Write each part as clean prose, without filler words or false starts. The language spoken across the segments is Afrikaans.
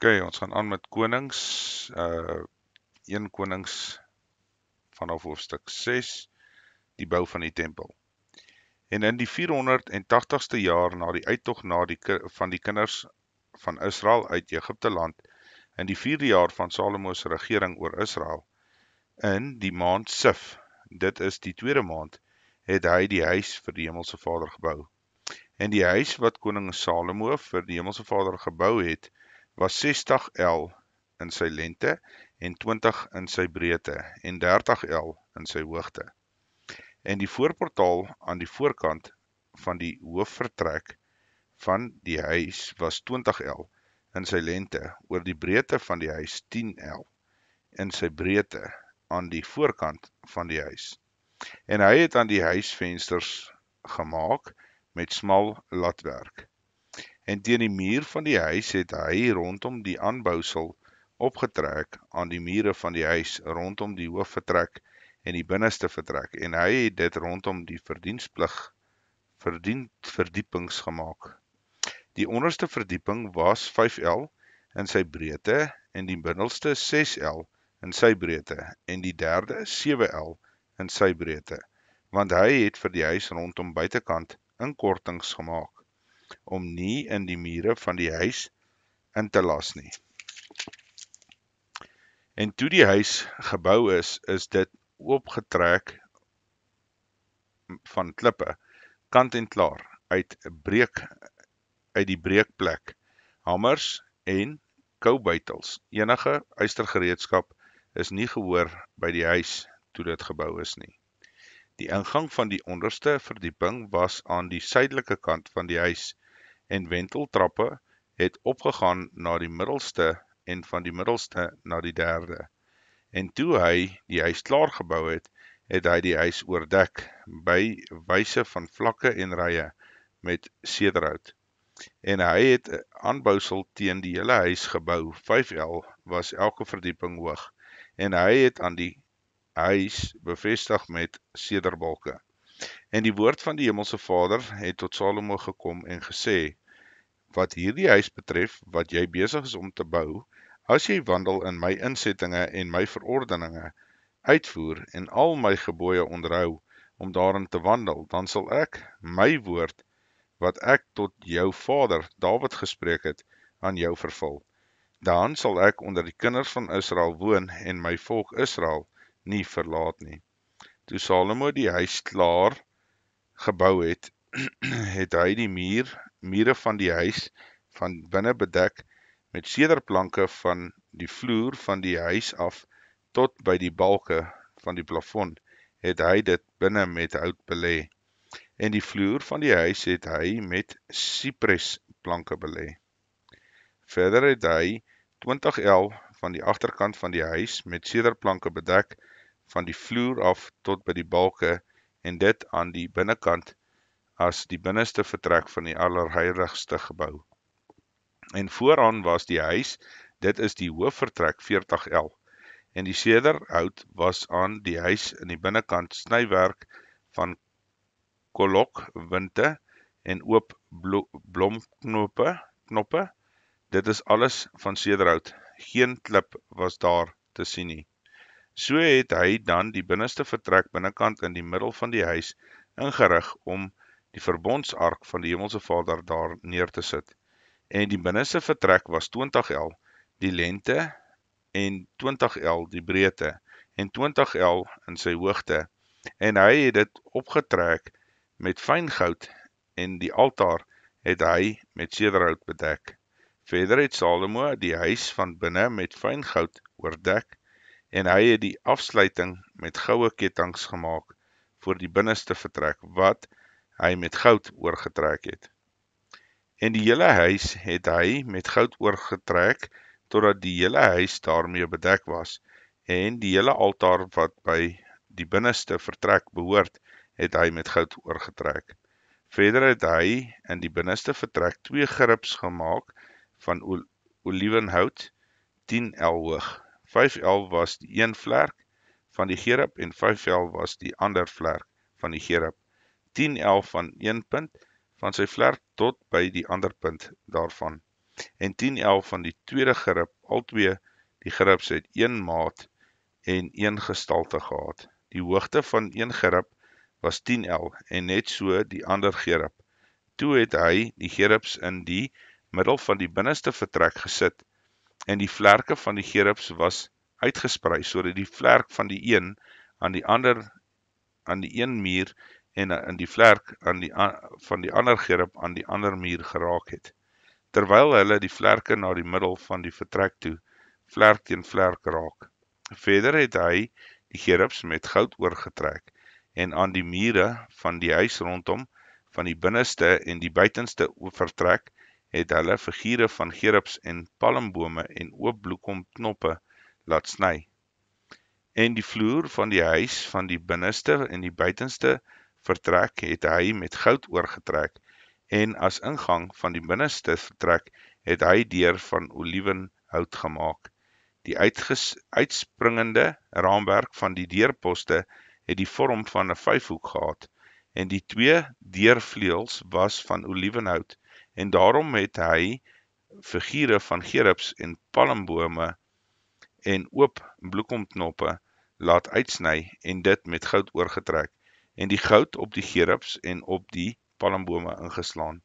Ons gaan aan met konings, 1 Konings vanaf hoofstuk 6, die bou van die tempel. En in die 480ste jaar na die uittog van die kinders van Israel uit Egipte land, in die 4de jaar van Salomo se regering oor Israel, in die maand Sif, dit is die 2de maand, het hy die huis vir die Hemelse Vader gebou. En die huis wat koning Salomo vir die Hemelse Vader gebou het, was 60 el in sy lengte en 20 in sy breedte en 30 el in sy hoogte. En die voorportaal aan die voorkant van die hoofvertrek van die huis was 20 el in sy lengte, oor die breedte van die huis 10 el in sy breedte aan die voorkant van die huis. En hy het aan die huisvensters gemaak met smal latwerk. En teen die muur van die huis het hy rondom die aanbousel opgetrek aan die mure van die huis, rondom die hoofvertrek en die binneste vertrek, en hy het dit rondom die verdiepings gemaak. Die onderste verdieping was 5 el in sy breedte, en die middelste 6 el in sy breedte, en die derde 7 el in sy breedte, want hy het vir die huis rondom buitekant inkortings gemaak, om nie in die mure van die huis in te las nie. En toe die huis gebou is dit oopgetrek van klippe, kant en klaar, uit die breekplek, hamers en koubuitels. Enige ystergereedskap is nie gehoor by die huis toe dit gebou is nie. Die ingang van die onderste verdieping was aan die suidelike kant van die huis, en wenteltrappe het opgegaan na die middelste en van die middelste na die derde. En toe hy die huis klaar gebou het, het hy die huis oordek by wyse van vlakke en rye met sederhout. En hy het aanbousel teen die hele huis gebou, 5 el was elke verdieping hoog, en hy het aan die huis bevestig met sederbalke. En die woord van die Hemelse Vader het tot Salomo gekom en gesê, wat hierdie huis betref, wat jy besig is om te bou, as jy wandel in my insettinge en my verordeninge uitvoer en al my gebooie onderhou om daarin te wandel, dan sal ek my woord wat ek tot jou vader Dawid gespreek het, aan jou vervul. Dan sal ek onder die kinders van Israel woon en my volk Israel nie verlaat nie. Toe Salomo die huis klaar gebou het, het hy die mure van die huis van binne bedek met sederplanke van die vloer van die huis af tot by die balke van die plafon, het hy dit binne met hout belê. En die vloer van die huis het hy met sipresplanke belê. Verder het hy 20 el van die agterkant van die huis met sederplanke bedek van die vloer af tot by die balke, en dit aan die binnekant as die binneste vertrek van die allerheiligste gebou. En vooraan was die huis, dit is die hoofvertrek 40 el, en die sederhout was aan die huis in die binnekant snywerk van kolok-winte en oop blomknoppe, dit is alles van sederhout, geen klip was daar te sien nie. So het hy dan die binneste vertrek binnekant in die middel van die huis ingerig om die verbondsark van die Hemelse Vader daar neer te sit. En die binneste vertrek was 20 el die lengte en 20 el die breedte en 20 el in sy hoogte. En hy het dit opgetrek met fyn goud en die altaar het hy met sederhout bedek. Verder het Salomo die huis van binne met fyn goud oordek, en hy het die afsluiting met goue kettinge gemaak voor die binneste vertrek, wat hy met goud oorgetrek het. En die hele huis het hy met goud oorgetrek, totdat die hele huis daarmee bedek was, en die hele altaar wat by die binneste vertrek behoort, het hy met goud oorgetrek. Verder het hy in die binneste vertrek 2 gerubs gemaak van oliewenhout, 10 el hoog. 5 el was die een vlerk van die gerub en 5 el was die ander vlerk van die gerub. 10 el van een punt van sy vlerk tot by die ander punt daarvan. en 10 L van die tweede gerib. Albei die geribs het 1 maat en 1 gestalte gehad. Die hoogte van een gerib was 10 L en net so die ander gerib. Toe het hy die geribs in die middel van die binneste vertrek gesit en die vlerke van die geribs was uitgesprei sodat die vlerk van die een aan die een muur en in die vlerk van die ander gerib aan die ander muur geraak het. Terwyl hulle die vlerke na die middel van die vertrek toe vlerk teen vlerk raak. Verder het hy die geribs met goud oorgetrek en aan die mure van die huis rondom van die binneste en die buitenste vertrek het hulle figure van geribs en palmbome en oop bloekomknoppe laat sny. En die vloer van die huis van die binneste en die buitenste vertrek het hy met goud oorgetrek en as ingang van die binneste vertrek het hy deur van oliewenhout gemaak. Die uitspringende raamwerk van die deurposte het die vorm van 'n vyfhoek gehad en die 2 deurvleuels was van oliewenhout en daarom het hy figure van geribs en palmbome en oop bloekomknoppe laat uitsny en dit met goud oorgetrek en die goud op die geribs en op die palmbome ingeslaan.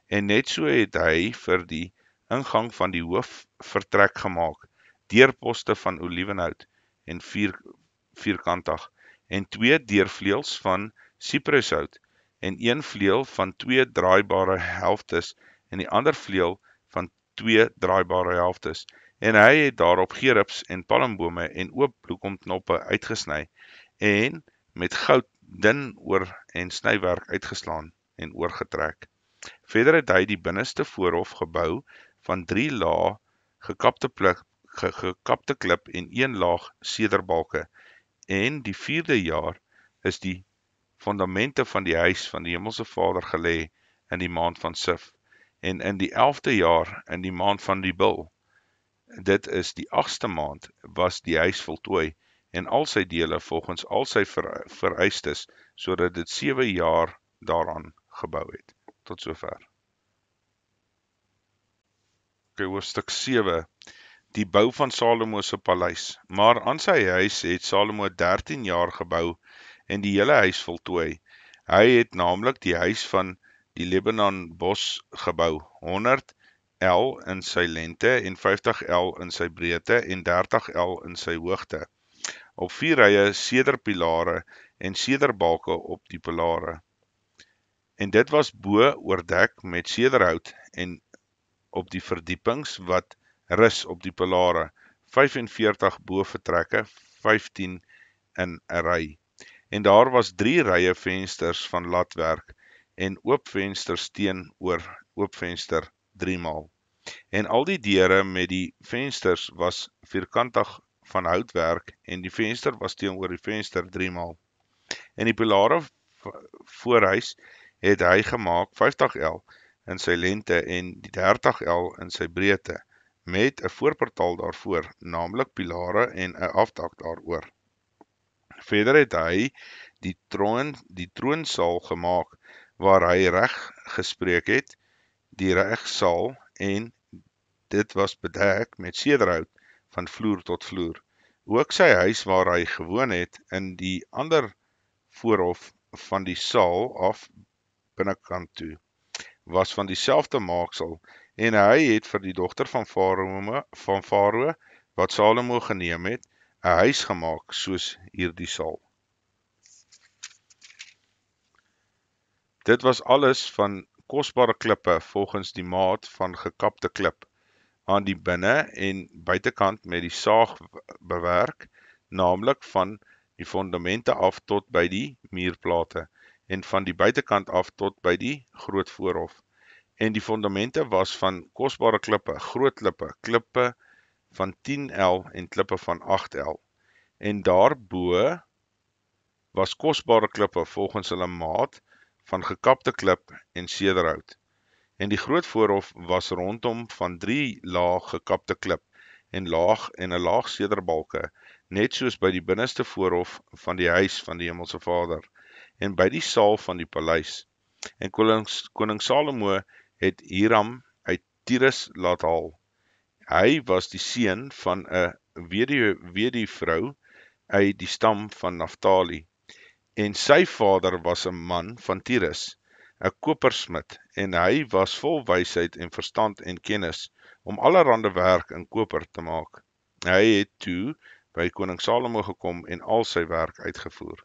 En net so het hy vir die ingang van die hoofvertrek gemaak, deurposte van oliewenhout en vierkantig en 2 deurvleuels van siprushout en 1 vleuel van 2 draaibare helftes en die ander vleuel van 2 draaibare helftes. En hy het daarop geribs en palmbome en oop bloekomknoppe uitgesny en met goud dun oor en snywerk uitgeslaan en oorgetrek. Verder het hy die binneste voorhof gebou van 3 lae gekapte klip en 1 laag sederbalke. En die 4de jaar is die fondamente van die huis van die Hemelse Vader gelê in die maand van Sif. En in die 11de jaar in die maand van die Bil, dit is die 8ste maand, was die huis voltooi en al sy dele volgens al sy vereistes, sodat dit 7 jaar daaraan gebou het. Tot sover. Hoofstuk 7. Die bou van Salomo se paleis. Maar aan sy huis het Salomo 13 jaar gebou en die hele huis voltooi. Hy het naamlik die huis van die Lebanon bos gebou, 100 L in sy lengte en 50 L in sy breedte en 30 L in sy hoogte, op 4 rye sederpilare en sederbalke op die pilare. En dit was bo oordek met sederhout en op die verdiepings wat rus op die pilare, 45 bovertrekke, 15 in 'n ry. En daar was 3 rye vensters van latwerk en oop vensters teenoor oop venster 3 maal. En al die deure met die vensters was vierkantig van houtwerk en die venster was teenoor die venster 3 maal. En die pilare voorhuis het hy gemaak 50 L in sy lengte en die 30 L in sy breedte, met 'n voorportaal daarvoor, naamlik pilare en 'n afdak daaroor. Verder het hy die troonsaal gemaak, waar hy reg gespreek het, die regsaal, en dit was bedek met sederhout van vloer tot vloer. Ook sy huis waar hy gewoon het, in die ander voorhof van die saal af binnekant toe, was van dieselfde maaksel, en hy het vir die dogter van Farao, wat Salomo geneem het, 'n huis gemaak soos hierdie saal. Dit was alles van kosbare klippe volgens die maat van gekapte klip, aan die binne- en buitekant met die saag bewerk, naamlik van die fondamente af tot by die muurplate, en van die buitekant af tot by die groot voorhof. En die fondamente was van kosbare klippe, groot klippe van 10 L en klippe van 8 L. En daarbo was kosbare klippe volgens hulle maat van gekapte klip en sederhout. En die groot voorhof was rondom van 3 laag gekapte klip en 'n laag sederbalke, net soos by die binneste voorhof van die huis van die Hemelse Vader, en by die saal van die paleis. En koning Salomo het Hiram uit Tyrus laat haal. Hy was die seun van 'n weduwvrou uit die stam van Naftali, en sy vader was 'n man van Tyrus, 'n kopersmid, en hy was vol wysheid en verstand en kennis om allerhande werk in koper te maak. Hy het toe by koning Salomo gekom en al sy werk uitgevoer.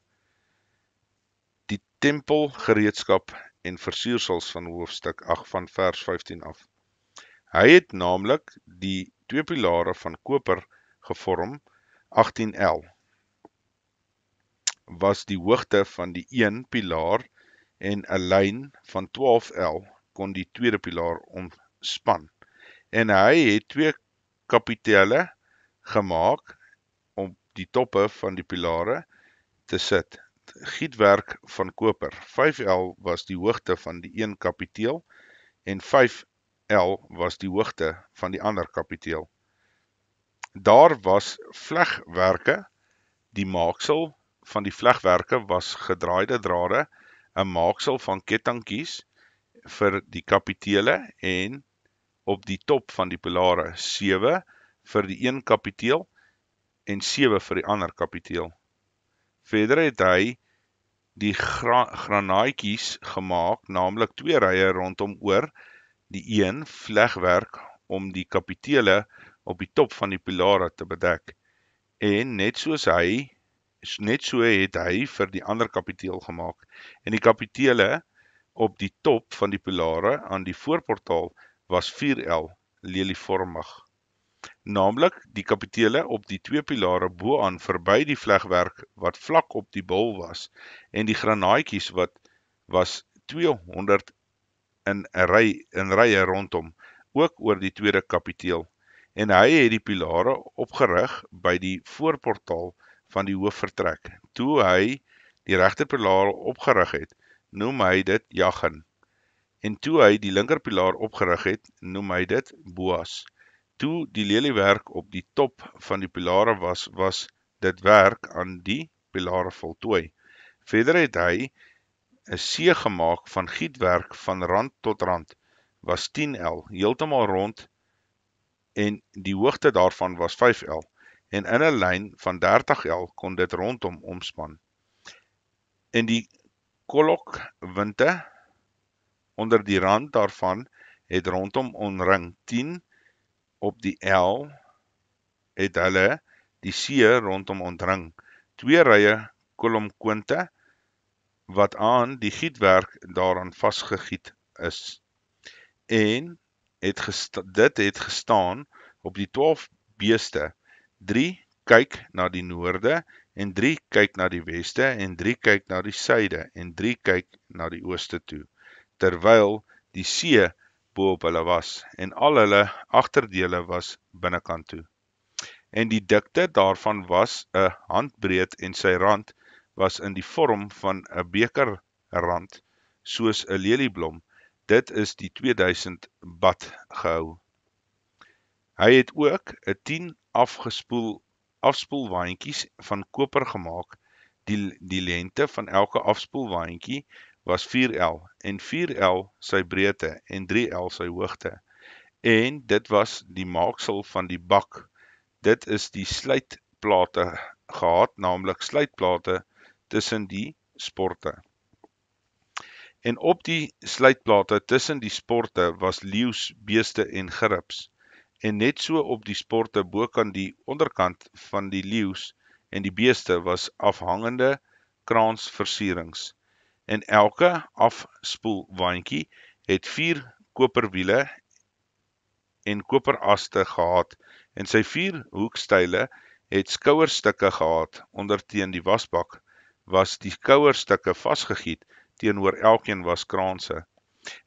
Die tempelgereedskap en versiersels van hoofstuk 8 van vers 15 af. Hy het naamlik die 2 pilare van koper gevorm, 18 L. Was die hoogte van die een pilaar en 'n lyn van 12 L kon die tweede pilaar omspan. En hy het 2 kapitelle gemaak om die toppe van die pilare te sit. Gietwerk van koper. 5 L was die hoogte van die een kapiteel en 5 L was die hoogte van die ander kapiteel. Daar was vlegwerke. Die maaksel van die vlegwerke was gedraaide drade, 'n maaksel van kettingkies vir die kapitele en op die top van die pilare, 7 vir die een kapiteel en 7 vir die ander kapiteel. Verder het hy die granaatjies gemaak, naamlik 2 rye rondom oor die een vlegwerk om die kapitele op die top van die pilare te bedek. En net so het hy vir die ander kapiteel gemaak. En die kapitele op die top van die pilare aan die voorportaal was 4L lelievormig. Naamlik die kapitele op die 2 pilare boaan verby die vlegwerk wat vlak op die bul was, en die granaatjies wat was 200 in rye rondom, ook oor die tweede kapiteel. En hy het die pilare opgerig by die voorportaal van die hoofvertrek. Toe hy die regterpilaar opgerig het, noem hy dit Jachin. En toe hy die linkerpilaar opgerig het, noem hy dit Boas. Toe die leliewerk op die top van die pilare was dit werk aan die pilare voltooi. Verder het hy 'n see gemaak van gietwerk van rand tot rand, was 10L, heeltemal rond, en die hoogte daarvan was 5L, en in 'n lyn van 30L kon dit rondom omspan. En die kollokwinte onder die rand daarvan het rondom omring 10 op die L het hulle die see rondom omring. 2 rye kolomkwinte wat aan die gietwerk daaraan vasgegiet is. En dit het gestaan op die 12 beeste. 3 kyk na die noorde, en 3 kyk na die weste, en 3 kyk na die suide, en 3 kyk na die ooste toe, terwyl die see bo op hulle was, en al hulle agterdele was binnekant toe. En die dikte daarvan was 'n handbreed, en sy rand was in die vorm van 'n bekerrand, soos 'n lelieblom. Dit is die 2000 bad gehou. Hy het ook 'n 10 afspoelwaandjies van koper gemaak. Die lengte van elke afspoelwaandjie was 4L, en 4L sy breedte, en 3L sy hoogte. En dit was die maaksel van die bak. Dit is die sluitplate gehad, naamlik sluitplate tussen die sporte. En op die sluitplate tussen die sporte was leeu's, beeste en geribs. En net so op die sporte bokant die onderkant van die leeu's en die beeste was afhangende kraansversierings. En elke afspoelwaandjie het 4 koperwiele en koperaste gehad, en sy 4 hoekstyle het skouerstukke gehad. Onderteen die wasbak was die skouerstukke vasgegiet, teenoor elkeen was kraanse.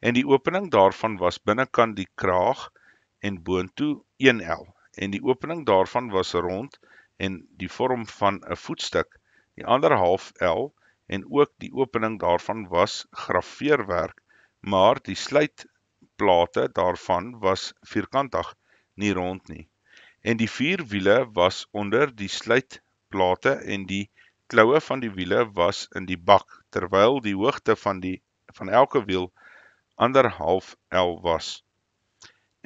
En die opening daarvan was binnekant die kraag en boontoe 1L, en die opening daarvan was rond en die vorm van 'n voetstuk, die ander half L, en ook die opening daarvan was graveerwerk, maar die sluitplate daarvan was vierkantig, nie rond nie. En die 4 wiele was onder die sluitplate, en die kloue van die wiele was in die bak, terwyl die hoogte van elke wiel 1,5 L was.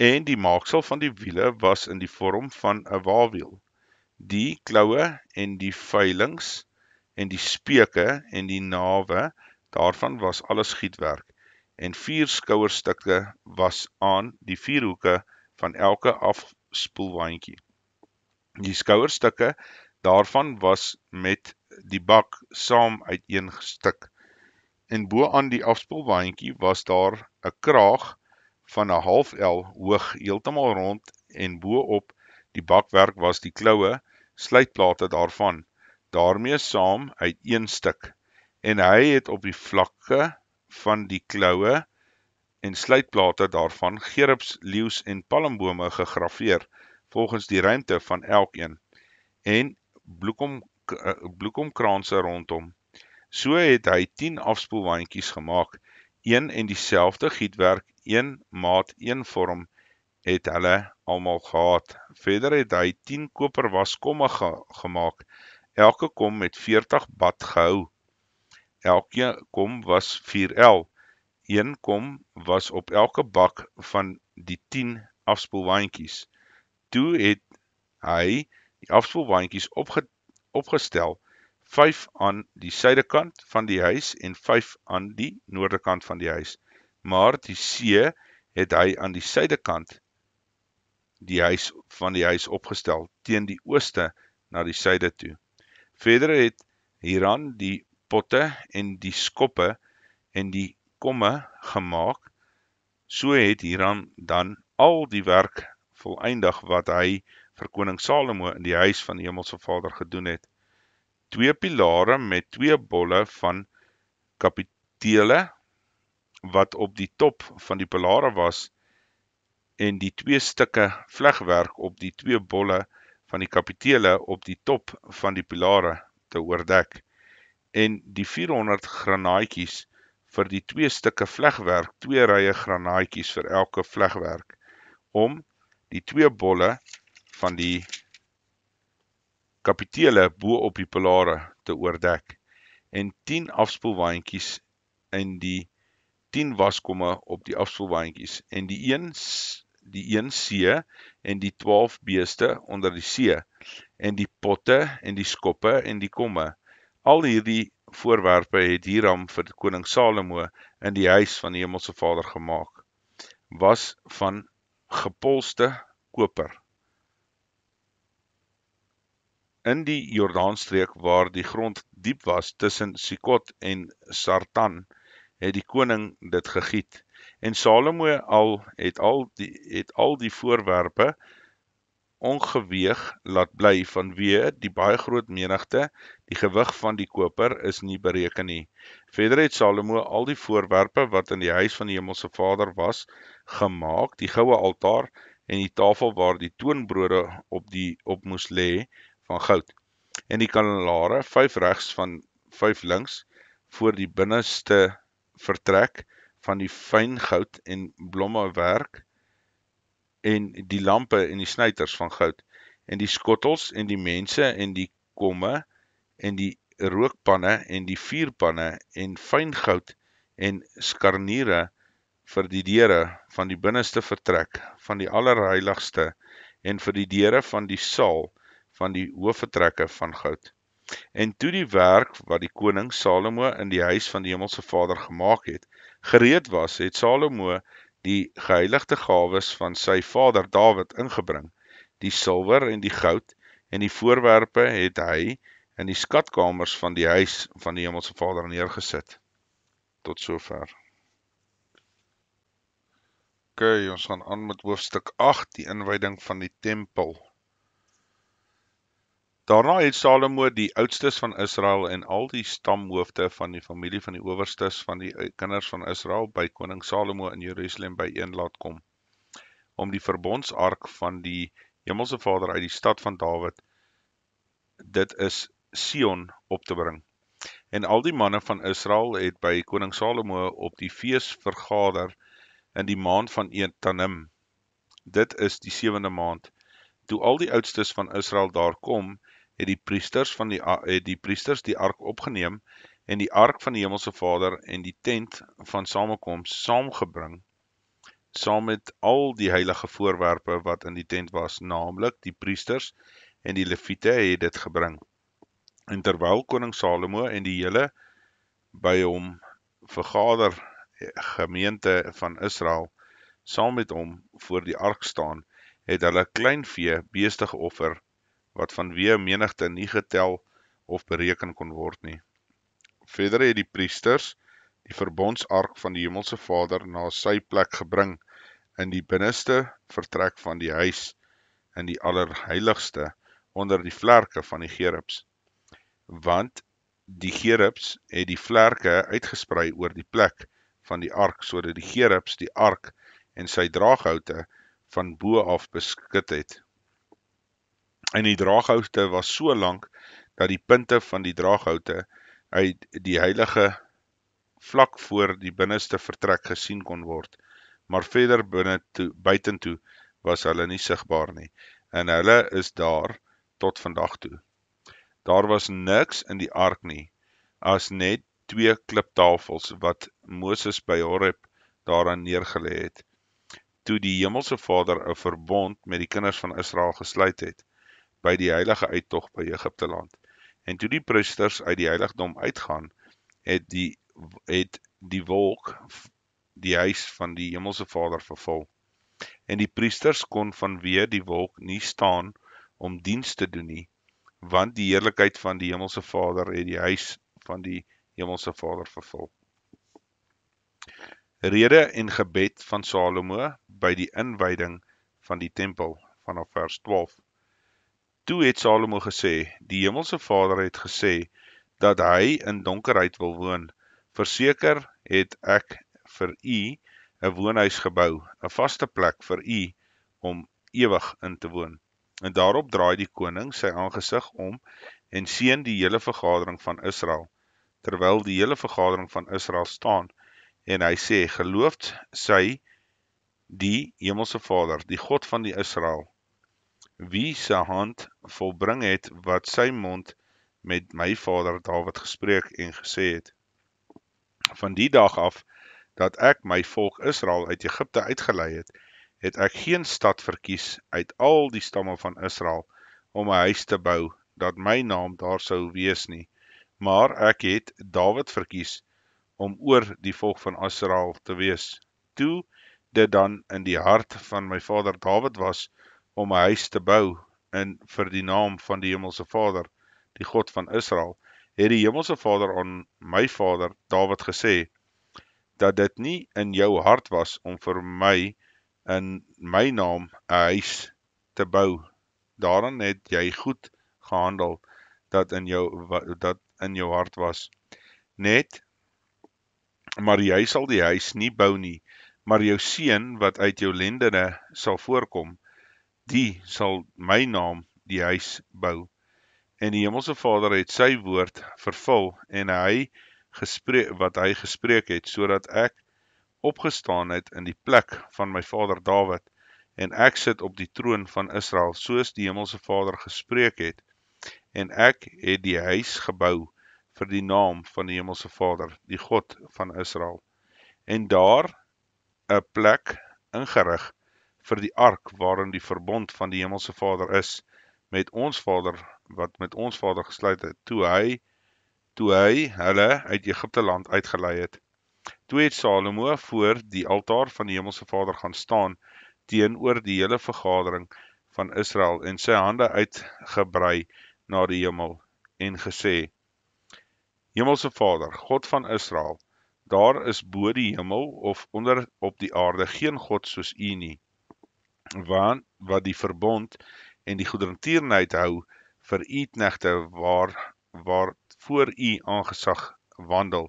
En die maaksel van die wiele was in die vorm van 'n wawiel. Die kloue en die veilings en die speke en die nawe daarvan was alles gietwerk. En 4 skouerstukke was aan die 4 hoeke van elke afspoelwaandjie. Die skouerstukke daarvan was met die bak saam uiteengestik. En bo aan die afspoelwaandjie was daar 'n kraag van 'n half L hoog heeltemal rond en bo-op die bakwerk was die kloue, sluitplate daarvan, daarmee saam uit een stuk. En hy het op die vlakke van die kloue en sluitplate daarvan gerubs, leeu's en palmbome gegraveer, volgens die ruimte van elkeen, en bloekomkranse rondom. So het hy 10 afspoelwaandjies gemaak, een en dieselfde gietwerk, een maat, een vorm, het hulle almal gehad. Verder het hy 10 koperwaskomme gemaak, elke kom met 40 bad gehou. Elke kom was 4L. Een kom was op elke bak van die 10 afspoelwaandjies. Toe het hy die afspoelwaandjies opgestel, 5 aan die suidekant van die huis en 5 aan die noordekant van die huis. Maar die see het hy aan die suidekant die huis opgestel, teen die ooste na die suide toe. Verder het Hiram die potte en die skoppe en die komme gemaak. So het Hiram dan al die werk voleindig wat hy vir koning Salomo in die huis van die Hemelse Vader gedoen het. 2 pilare met 2 bolle van kapitele wat op die top van die pilare was, en die 2 stukke vlegwerk op die 2 bolle van die kapitele op die top van die pilare te oordek, en die 400 granaatjies vir die 2 stukke vlegwerk, 2 rye granaatjies vir elke vlegwerk, om die 2 bolle van die kapitele bo op die pilare te oordek, en 10 afspoelwaandjies en die 10 waskomme op die afspoelwaandjies, en die een see en die 12 beeste onder die see, en die potte en die skoppe en die komme. Al hierdie voorwerpe het Hiram vir koning Salomo in die huis van die Hemelse Vader gemaak, was van gepolste koper. In die Jordaanstreek waar die grond diep was tussen Sikot en Sartan, het die koning dit gegiet. En Salomo het al die voorwerpe ongeweeg laat bly vanweë die baie groot menigte. Die gewig van die koper is nie bereken nie. Verder het Salomo al die voorwerpe wat in die huis van die Hemelse Vader was gemaak, die goue altaar en die tafel waar die toonbrode op moes lê, van goud, en die kandelare, 5 regs van 5 links, voor die binneste vertrek van die fyn goud en blommewerk, en die lampe en die snyters van goud, en die skottels en die mense en die komme en die rookpanne en die vuurpanne en fyn goud en skarniere vir die deure van die binneste vertrek van die allerheiligste en vir die deure van die saal van die hoofvertrekke van goud. En toe die werk wat die koning Salomo in die huis van die Hemelse Vader gemaak het, gereed was, het Salomo die geheiligde gawes van sy vader Dawid ingebring. Die silwer en die goud en die voorwerpe het hy in die skatkamers van die huis van die Hemelse Vader neergesit. Tot sover. OK, ons gaan aan met hoofstuk 8, die inwyding van die tempel. Daarna het Salomo die oudstes van Israel en al die stamhoofde van die familie van die owerstes van die kinders van Israel by koning Salomo in Jerusalem byeen laat kom, om die verbondsark van die Hemelse Vader uit die stad van Dawid, dit is Sion, op te bring. En al die manne van Israel het by koning Salomo op die fees vergader in die maand van Etanim, dit is die 7de maand. Toe al die oudstes van Israel daar kom, het die priesters die ark opgeneem en die ark van die Hemelse Vader en die tent van samekoms saamgebring saam met al die heilige voorwerpe wat in die tent was, naamlik die priesters en die leviete het dit gebring. En terwyl koning Salomo en die hele by hom vergader gemeente van Israel saam met hom voor die ark staan, het hulle kleinvee beeste geoffer, wat vanweë menigte nie getel of bereken kon word nie. Verder het die priesters die verbondsark van die Hemelse Vader na sy plek gebring in die binneste vertrek van die huis in die allerheiligste onder die vlerke van die gerubs, want die gerubs het die vlerke uitgesprei oor die plek van die ark, sodat die gerubs die ark en sy draaghoute van bo af beskut het. En die draaghoute was so lank, dat die punte van die draaghoute uit die heilige vlak voor die binneste vertrek gesien kon word, maar verder buitentoe was hulle nie sigbaar nie, en hulle is daar tot vandag toe. Daar was niks in die ark nie, as net 2 kliptafels wat Moses by Horeb daaraan neergelê het, toe die Hemelse Vader 'n verbond met die kinders van Israel gesluit het, by die heilige uittog by Egipte land. En toe die priesters uit die heiligdom uitgaan, het die wolk die huis van die Hemelse Vader vervul. En die priesters kon vanweë die wolk nie staan om diens te doen nie, want die heerlikheid van die Hemelse Vader het die huis van die Hemelse Vader vervul. Rede en gebed van Salomo by die inwyding van die tempel, vanaf vers 12. Toe het Salomo gesê, die Hemelse Vader het gesê, dat hy in donkerheid wil woon. Verseker het ek vir u 'n woonhuis gebou, 'n vaste plek vir u om ewig in te woon. En daarop draai die koning sy aangesig om en seën die hele vergadering van Israel, terwyl die hele vergadering van Israel staan, en hy sê, geloofd sy die Hemelse Vader, die God van die Israel, wie sy hand volbring het wat sy mond met my vader Dawid gespreek en gesê het. Van die dag af, dat ek my volk Israel uit Egipte uitgelei het, het ek geen stad verkies uit al die stamme van Israel om 'n huis te bou, dat my naam daar sou wees nie, maar ek het Dawid verkies om oor die volk van Israel te wees. Toe dit dan in die hart van my vader Dawid was om 'n huis te bou vir die naam van die Hemelse Vader, die God van Israel, het die Hemelse Vader aan my vader Dawid gesê, dat dit nie in jou hart was om vir my in my naam 'n huis te bou. Daaraan het jy goed gehandel, dat in jou hart was. Net, maar jy sal die huis nie bou nie, maar jou seun wat uit jou lendene sal voorkom, die sal my naam die huis bou. En die Hemelse Vader het sy woord vervul en wat hy gespreek het, sodat ek opgestaan het in die plek van my vader Dawid, en ek sit op die troon van Israel, soos die Hemelse Vader gespreek het, en ek het die huis gebou vir die naam van die Hemelse Vader, die God van Israel, en daar 'n plek ingerig vir die ark waarin die verbond van die Hemelse Vader is, met ons Vader, wat met ons Vader gesluit het, toe hy hulle uit Egipte land uitgelei het. Toe het Salomo voor die altaar van die Hemelse Vader gaan staan, teenoor die hele vergadering van Israel, en sy hande uitgebrei na die hemel, en gesê, Hemelse Vader, God van Israel, daar is bo die hemel of onder op die aarde geen God soos u nie, wat die verbond en die goedertierenheid hou vir u knegte waar voor u aangesig wandel,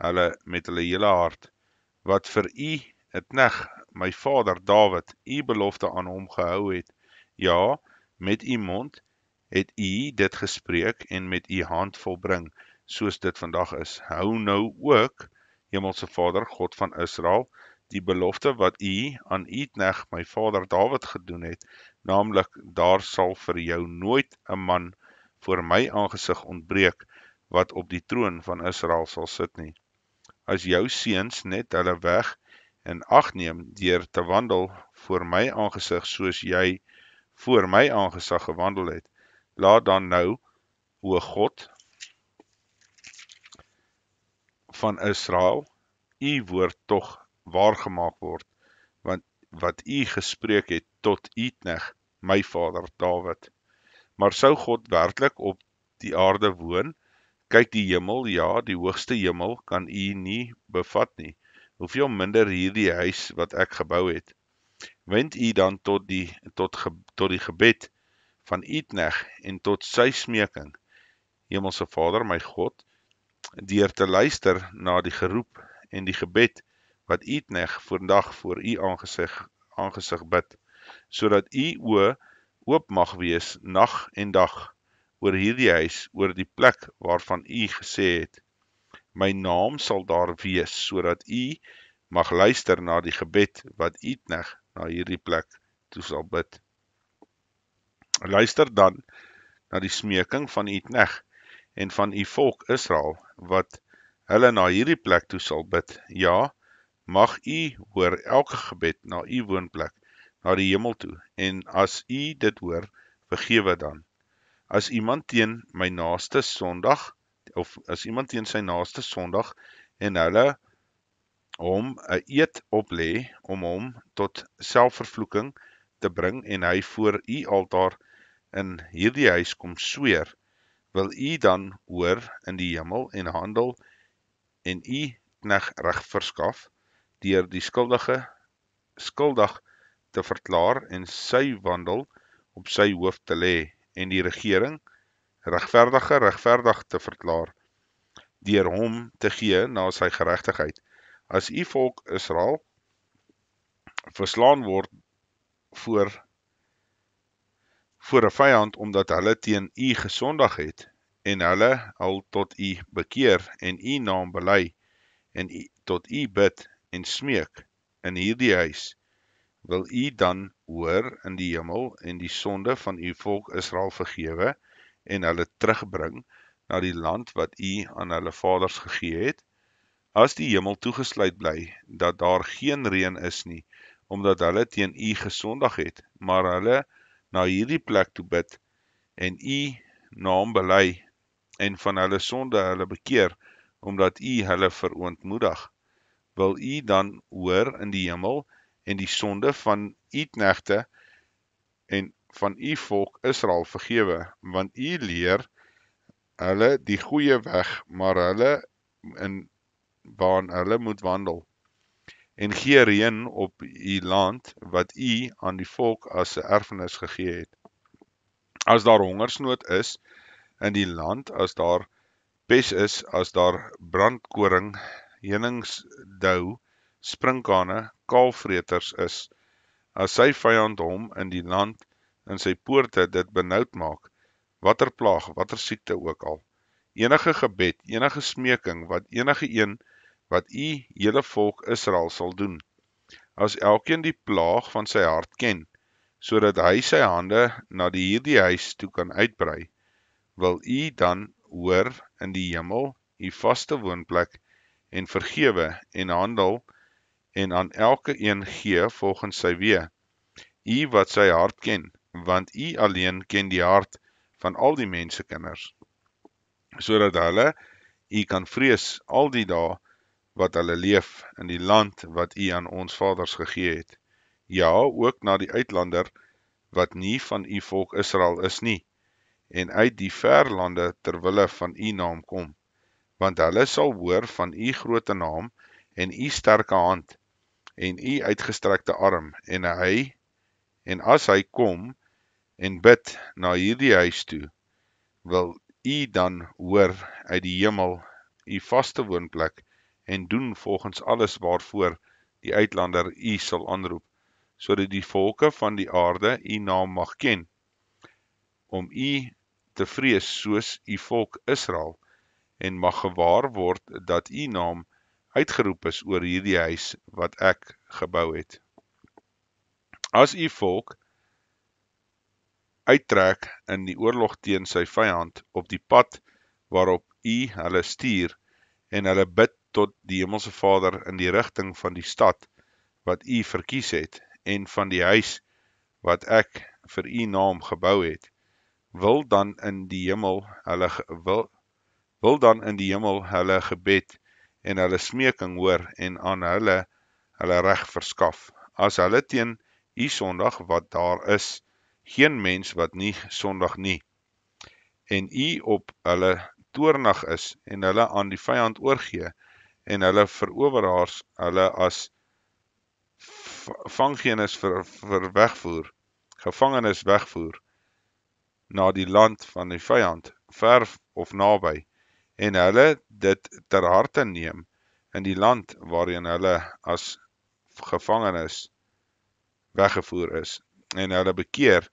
hulle met hulle hele hart, wat vir u 'n knegt, my vader Dawid, u belofte aan hom gehou het. Ja, met u mond het u dit gespreek en met u hand volbring, soos dit vandag is. Hou nou ook, Hemelse Vader, God van Israel, die belofte wat u aan u knegt, my vader Dawid gedoen het, naamlik, daar sal vir jou nooit 'n man voor my aangesig ontbreek, wat op die troon van Israel sal sit nie. As jou seuns net hulle weg in ag neem deur te wandel voor my aangesig soos jy voor my aangesig gewandel het. Laat dan nou, o God van Israel, u woord tog waargemaak word, want wat u gespreek het tot u knegt, my vader Dawid. Maar sou God werklik op die aarde woon? Kyk, die hemel, ja, die hoogste hemel kan u nie bevat nie. Hoeveel minder hierdie huis wat ek gebou het. Wend u dan tot die gebed van u knegt en tot sy smeking, Hemelse Vader, my God, deur te luister na die geroep en die gebed wat u knegt vandag voor u aangesig bid, sodat u oë oop mag wees nag en dag oor hierdie huis, oor die plek waarvan u gesê het, my naam sal daar wees, sodat u mag luister na die gebed wat u knegt na hierdie plek toe sal bid. Luister dan na die smeking van u knegt en van u volk Israel, wat hulle na hierdie plek toe sal bid. Ja, mag u hoor elke gebed na u woonplek, na die hemel toe, en as u dit hoor, vergewe dan. As iemand teen my naaste sondag, of as iemand teen sy naaste sondag, en hulle hom 'n eed oplê om hom tot selfvervloeking te bring, en hy voor u altaar in hierdie huis kom sweer, wil u dan hoor in die hemel en handel en u knegt reg verskaf, deur die skuldig te verklaar en sy wandel op sy hoof te lê, en die regering regverdig te verklaar, deur hom te gee na sy geregtigheid. As u volk Israel verslaan word voor 'n vyand, omdat hulle teen u gesondig het, en hulle al tot u bekeer, en u naam bely, en tot u bid en smeek in hierdie huis, wil u dan hoor in die hemel en die sonde van u volk Israel vergewe, en hulle terugbring na die land wat u aan hulle vaders gegee het? As die hemel toegesluit bly, dat daar geen reën is nie, omdat hulle teen u gesondig het, maar hulle na hierdie plek toe bid, en u naam bely, en van hulle sonde hulle bekeer, omdat u hulle verootmoedig, wil u dan hoor in die hemel en die sonde van u knegte en van u volk Israel vergewe, want u leer hulle die goeie weg, maar hulle in waarin hulle moet wandel, en gee reën op u land wat u aan die volk as 'n erfenis gegee het. As daar hongersnood is in die land, as daar pes is, as daar brandkoring, heuningsdou, sprinkane, kaalvreters is, as sy vyand hom in die land, in sy poorte dit benoud maak, watter plaag, watter siekte ook al, enige gebed, enige smeking, enige een wat u hele volk Israel sal doen, as elkeen die plaag van sy hart ken, sodat hy sy hande na hierdie huis toe kan uitbrei, wil u dan hoor in die hemel, u vaste woonplek, en vergewe en handel, en aan elke een gee volgens sy weë, u wat sy hart ken, want u alleen ken die hart van al die mensekinders, sodat hulle u kan vrees al die dae wat hulle leef in die land wat u aan ons vaders gegee het. Ja, ook na die uitlander wat nie van u volk Israel is nie, en uit die ver lande terwille van u naam kom, want hulle sal hoor van u groote naam en u sterke hand en u uitgestrekte arm, en as hy kom en bid na hierdie huis toe, wil u dan hoor uit die hemel u vaste woonplek en doen volgens alles waarvoor die uitlander u sal aanroep, sodat die volke van die aarde u naam mag ken, om u te vrees soos u volk Israel, en mag gewaar word dat u naam uitgeroep is oor hierdie huis wat ek gebou het. As u volk uittrek in die oorlog teen sy vyand op die pad waarop u hulle stuur, en hulle bid tot die Hemelse Vader in die rigting van die stad, wat u verkies het, en van die huis wat ek vir u naam gebou het, wil dan in die hemel hulle gebed en hulle smeking hoor en aan hulle reg verskaf. As hulle teen u sondig, wat daar is geen mens wat nie sondig nie, en u op hulle toornig is en hulle aan die vyand oorgee en hulle veroweraars hulle as gevangenes wegvoer na die land van die vyand, ver of naby, en hulle dit ter harte neem in die land waarin hulle as gevangenes weggevoer is, en hulle bekeer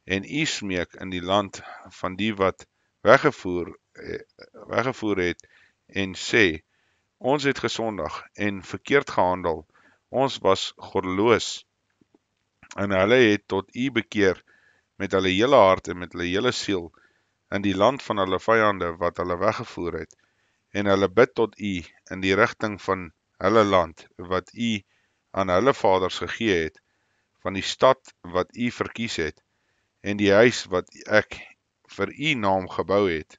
en u smeek in die land van die wat weggevoer het en sê, ons het gesondig en verkeerd gehandel, ons was goddeloos, en hulle het tot u bekeer met hulle hele hart en met hulle hele siel in die land van hulle vyande wat hulle weggevoer het, en hulle bid tot u in die rigting van hulle land wat u aan hulle vaders gegee het, van die stad wat u verkies het, en die huis wat ek vir u naam gebou het,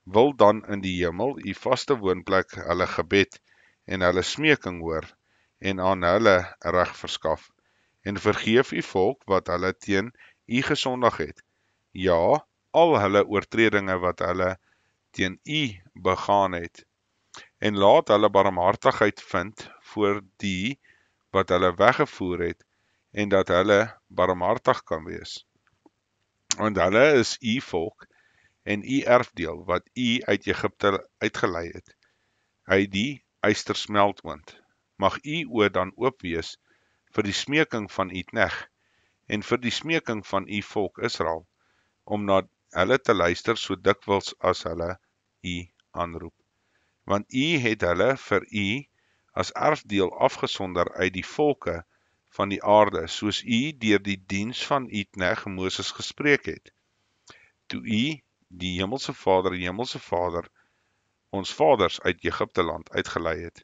wil dan in die hemel u vaste woonplek hulle gebed en hulle smeking hoor en aan hulle reg verskaf, en vergeef u volk wat hulle teen u gesondig het, ja, al hulle oortredinge wat hulle teen u begaan het, en laat hulle barmhartigheid vind voor die wat hulle weggevoer het, en dat hulle barmhartig kan wees. Want hulle is u volk en u erfdeel wat u uit Egipte uitgelei het, uit die ystersmeltoond. Mag u oë dan oop wees vir die smeking van u knegt en vir die smeking van u volk Israel, om na hulle te luister so dikwels as hulle u aanroep. Want u het hulle vir u as erfdeel afgesonder uit die volke van die aarde, soos u deur die diens van u knegt Moses gespreek het, toe u die hemelse Vader, ons vaders uit Egipte land uitgelei het.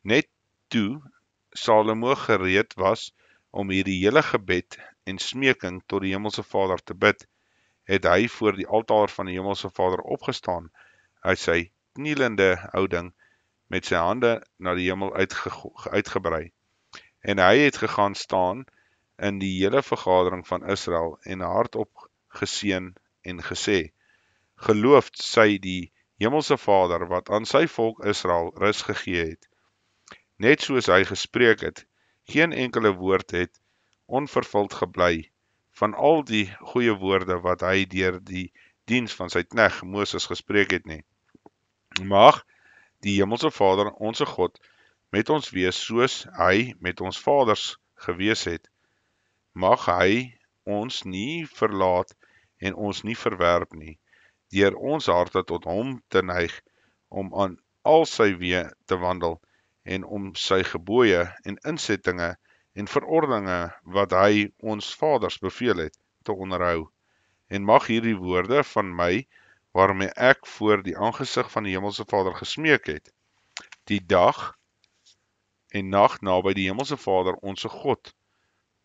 Net toe Salomo gereed was om hierdie hele gebed en smeking tot die hemelse Vader te bid, het hy voor die altaar van die hemelse Vader opgestaan uit sy knielende houding met sy hande na die hemel uitgebrei. En hy het gegaan staan in die hele vergadering van Israel en hardop geseën en gesê, geloofd sy die hemelse Vader wat aan sy volk Israel rus gegee het. Net soos hy gespreek het, geen enkele woord het onvervuld gebly van al die goeie woorde wat hy deur die diens van sy knegt Moses gespreek het nie. Mag die hemelse Vader, onse God, met ons wees soos hy met ons vaders gewees het. Mag hy ons nie verlaat en ons nie verwerp nie, deur ons harte tot hom te neig, om aan al sy weë te wandel, en om sy gebooie en insettinge en verordeninge wat hy ons vaders beveel het, te onderhou. En mag hierdie woorde van my, waarmee ek voor die aangesig van die hemelse Vader gesmeek het, die dag en nag naby die hemelse Vader onse God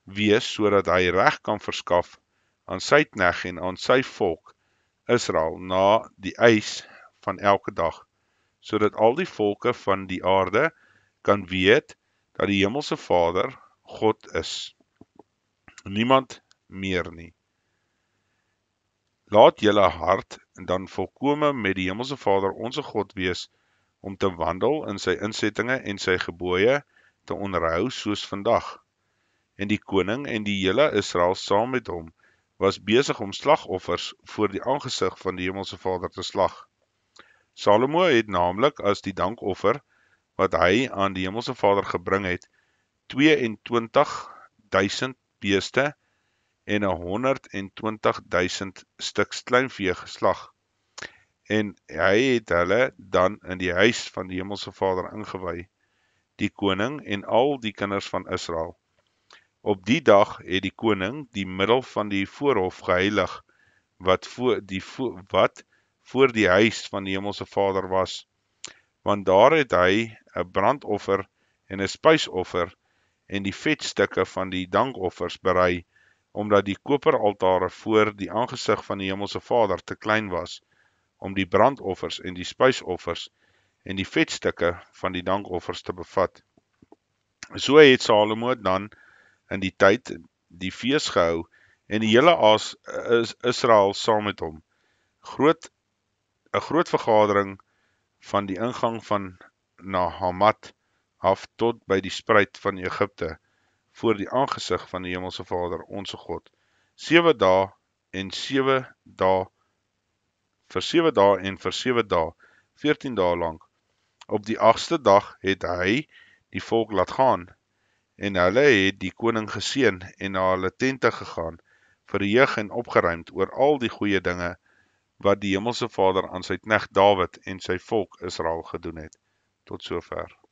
wees, sodat hy reg kan verskaf aan sy knegt en aan sy volk Israel na die eis van elke dag, sodat al die volke van die aarde kan weet dat die hemelse Vader God is, niemand meer nie. Laat julle hart dan volkome met die hemelse Vader onse God wees, om te wandel in sy insettinge en sy gebooie te onderhou soos vandag. En die koning en die hele Israel saam met hom was besig om slagoffers voor die aangesig van die hemelse Vader te slag. Salomo het naamlik as die dankoffer wat hy aan die hemelse Vader gebring het, 22.000 beeste en 120.000 stuks kleinvee geslag. En hy het hulle dan in die huis van die hemelse Vader ingewy, die koning en al die kinders van Israel. Op die dag het die koning die middel van die voorhof geheilig, wat voor die huis van die hemelse Vader was, want daar het hy 'n brandoffer en 'n spysoffer en die vetstukke van die dankoffers berei, omdat die koperaltare voor die aangesig van die Hemelse Vader te klein was, om die brandoffers en die spysoffers en die vetstukke van die dankoffers te bevat. So het Salomo dan in die tyd die fees gehou, en die hele Israel saam met hom. 'n groot vergadering van die ingang van na Hamat af tot by die spruit van Egipte, voor die aangesig van die Hemelse Vader, onse God. 7 dae en 7 dae, vir 7 dae en vir 7 dae, 14 dae lank. Op die 8ste dag het hy die volk laat gaan, en hulle het die koning geseën en na hulle tente gegaan, verheug en opgeruimd oor al die goeie dinge wat die Hemelse Vader aan sy knegt Dawid en sy volk Israel gedoen het. Tot sover.